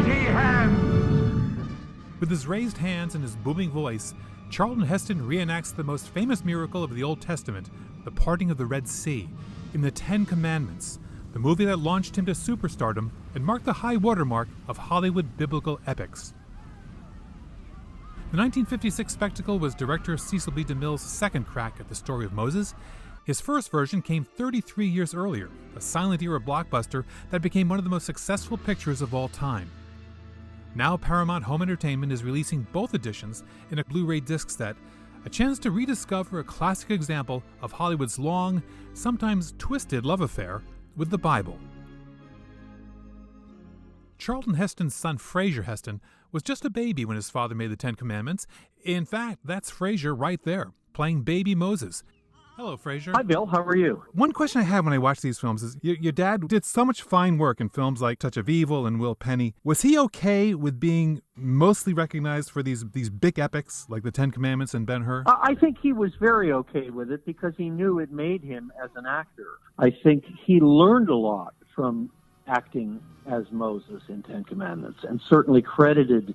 mighty hand. With his raised hands and his booming voice, Charlton Heston reenacts the most famous miracle of the Old Testament, the parting of the Red Sea, in The Ten Commandments, the movie that launched him to superstardom and marked the high watermark of Hollywood biblical epics. The 1956 spectacle was director Cecil B. DeMille's second crack at the story of Moses. His first version came 33 years earlier, a silent-era blockbuster that became one of the most successful pictures of all time. Now Paramount Home Entertainment is releasing both editions in a Blu-ray disc set, a chance to rediscover a classic example of Hollywood's long, sometimes twisted love affair with the Bible. Charlton Heston's son Fraser Heston was just a baby when his father made the Ten Commandments. In fact, that's Fraser right there, playing baby Moses. Hello, Fraser. Hi, Bill. How are you? One question I have when I watch these films is, your dad did so much fine work in films like Touch of Evil and Will Penny. Was he okay with being mostly recognized for these big epics like the Ten Commandments and Ben-Hur? I think he was very okay with it because he knew it made him as an actor. I think he learned a lot from acting as Moses in Ten Commandments and certainly credited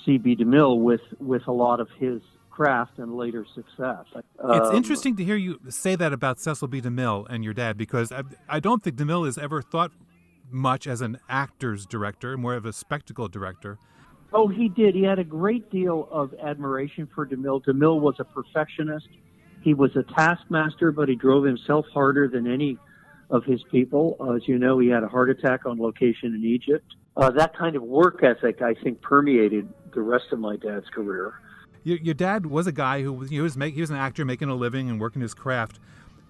C.B. DeMille with a lot of his craft and later success. It's interesting to hear you say that about Cecil B. DeMille and your dad, because I don't think DeMille is ever thought much as an actor's director, more of a spectacle director. Oh, he did. He had a great deal of admiration for DeMille. DeMille was a perfectionist. He was a taskmaster, but he drove himself harder than any of his people. As you know, he had a heart attack on location in Egypt. That kind of work ethic, I think, permeated the rest of my dad's career. Your dad was a guy who was, he was an actor making a living and working his craft,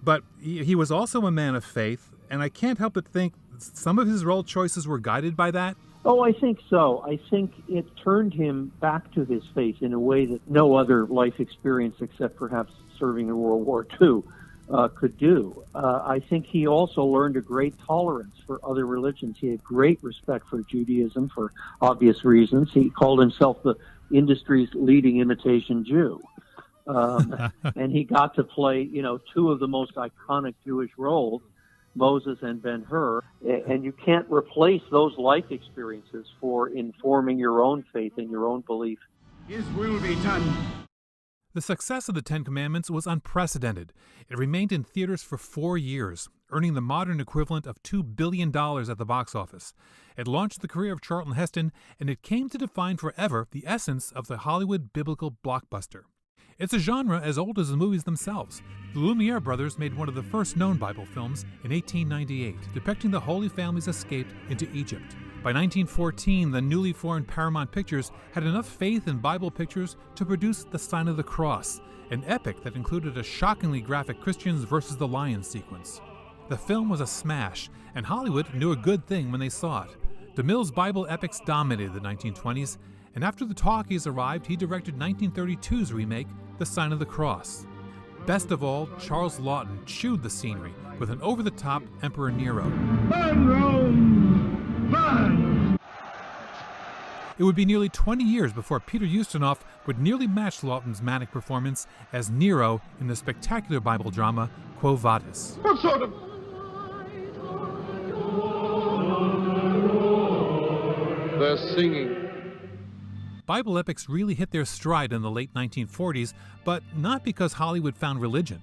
but he was also a man of faith, and I can't help but think some of his role choices were guided by that. Oh, I think so. I think it turned him back to his faith in a way that no other life experience, except perhaps serving in World War II, could do. I think he also learned a great tolerance for other religions. He had great respect for Judaism for obvious reasons. He called himself the industry's leading imitation Jew. And he got to play, two of the most iconic Jewish roles, Moses and Ben-Hur. And you can't replace those life experiences for informing your own faith and your own belief. His will be done. The success of the Ten Commandments was unprecedented. It remained in theaters for 4 years, earning the modern equivalent of $2 billion at the box office. It launched the career of Charlton Heston, and it came to define forever the essence of the Hollywood biblical blockbuster. It's a genre as old as the movies themselves. The Lumiere brothers made one of the first known Bible films in 1898, depicting the Holy Family's escape into Egypt. By 1914, the newly formed Paramount Pictures had enough faith in Bible pictures to produce The Sign of the Cross, an epic that included a shockingly graphic Christians versus the Lions sequence. The film was a smash, and Hollywood knew a good thing when they saw it. DeMille's Bible epics dominated the 1920s, and after the talkies arrived, he directed 1932's remake, The Sign of the Cross. Best of all, Charles Laughton chewed the scenery with an over-the-top Emperor Nero. Burn, Rome! Burn! It would be nearly 20 years before Peter Ustinov would nearly match Laughton's manic performance as Nero in the spectacular Bible drama Quo Vadis. What sort of... They're singing. Bible epics really hit their stride in the late 1940s, but not because Hollywood found religion.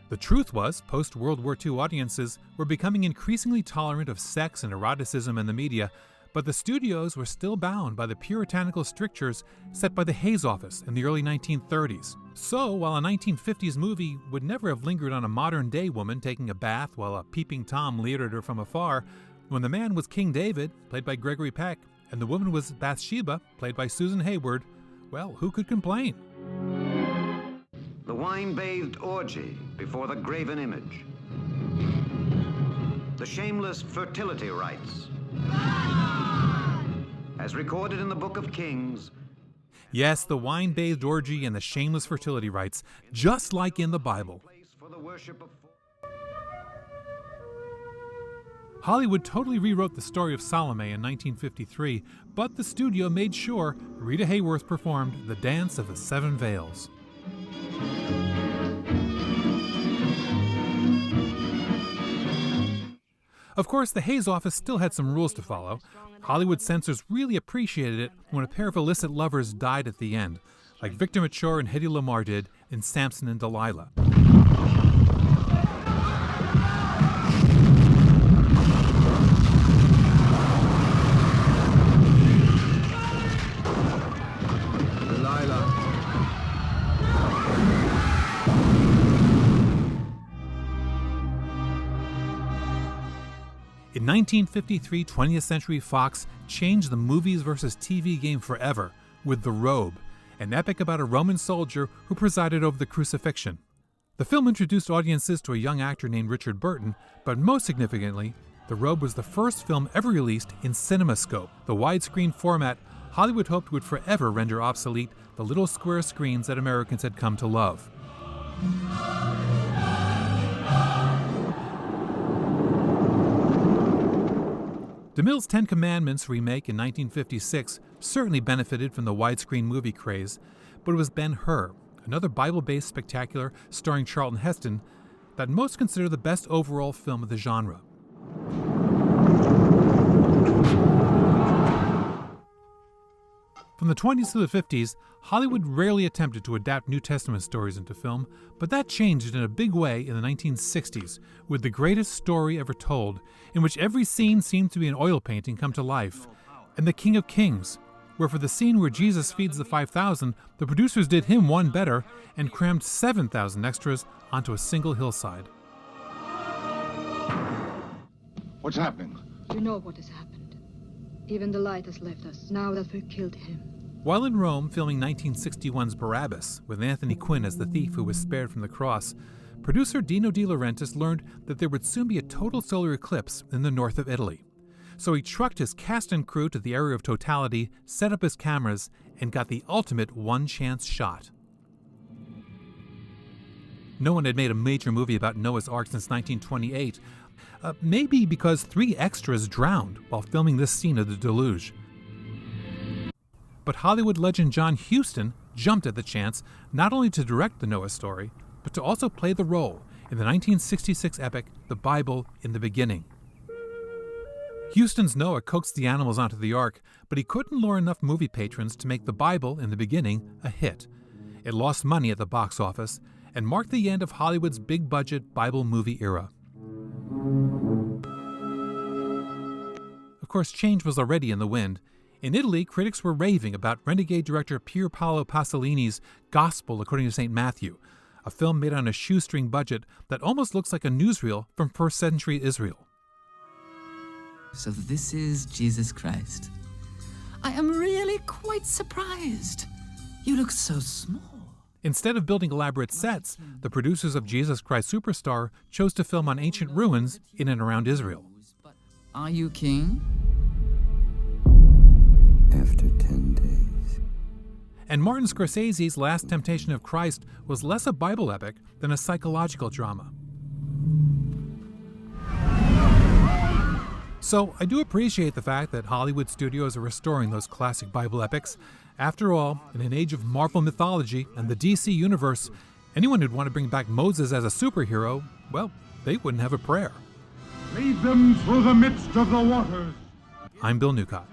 The truth was, post-World War II audiences were becoming increasingly tolerant of sex and eroticism in the media, but the studios were still bound by the puritanical strictures set by the Hays Office in the early 1930s. So, while a 1950s movie would never have lingered on a modern-day woman taking a bath while a peeping Tom leered at her from afar, when the man was King David, played by Gregory Peck, and the woman was Bathsheba, played by Susan Hayward, well, who could complain? The wine-bathed orgy before the graven image. The shameless fertility rites. As recorded in the Book of Kings. Yes, the wine-bathed orgy and the shameless fertility rites, just like in the Bible. Hollywood totally rewrote the story of Salome in 1953, but the studio made sure Rita Hayworth performed the Dance of the Seven Veils. Of course, the Hays office still had some rules to follow. Hollywood censors really appreciated it when a pair of illicit lovers died at the end, like Victor Mature and Hedy Lamarr did in Samson and Delilah. In 1953, 20th Century Fox changed the movies versus TV game forever with The Robe, an epic about a Roman soldier who presided over the crucifixion. The film introduced audiences to a young actor named Richard Burton, but most significantly, The Robe was the first film ever released in CinemaScope, the widescreen format Hollywood hoped would forever render obsolete the little square screens that Americans had come to love. DeMille's Ten Commandments remake in 1956 certainly benefited from the widescreen movie craze, but it was Ben-Hur, another Bible-based spectacular starring Charlton Heston, that most consider the best overall film of the genre. From the 20s to the 50s, Hollywood rarely attempted to adapt New Testament stories into film, but that changed in a big way in the 1960s with The Greatest Story Ever Told, in which every scene seemed to be an oil painting come to life, and The King of Kings, where for the scene where Jesus feeds the 5,000, the producers did him one better and crammed 7,000 extras onto a single hillside. What's happening? You know what has happened. Even the light has left us now that we've killed him. While in Rome filming 1961's Barabbas, with Anthony Quinn as the thief who was spared from the cross, producer Dino De Laurentiis learned that there would soon be a total solar eclipse in the north of Italy. So he trucked his cast and crew to the area of totality, set up his cameras, and got the ultimate one-chance shot. No one had made a major movie about Noah's Ark since 1928, maybe because 3 extras drowned while filming this scene of the deluge. But Hollywood legend John Huston jumped at the chance not only to direct the Noah story, but to also play the role in the 1966 epic The Bible in the Beginning. Huston's Noah coaxed the animals onto the ark, but he couldn't lure enough movie patrons to make The Bible in the Beginning a hit. It lost money at the box office and marked the end of Hollywood's big-budget Bible movie era. Of course, change was already in the wind. In Italy, critics were raving about renegade director Pier Pasolini's Gospel According to St. Matthew, a film made on a shoestring budget that almost looks like a newsreel from first century Israel. So this is Jesus Christ. I am really quite surprised. You look so small. Instead of building elaborate sets, the producers of Jesus Christ Superstar chose to film on ancient ruins in and around Israel. Are you king? After 10 days. And Martin Scorsese's Last Temptation of Christ was less a Bible epic than a psychological drama. So I do appreciate the fact that Hollywood studios are restoring those classic Bible epics. After all, in an age of Marvel mythology and the DC universe, anyone who'd want to bring back Moses as a superhero, well, they wouldn't have a prayer. Lead them through the midst of the waters. I'm Bill Newcott.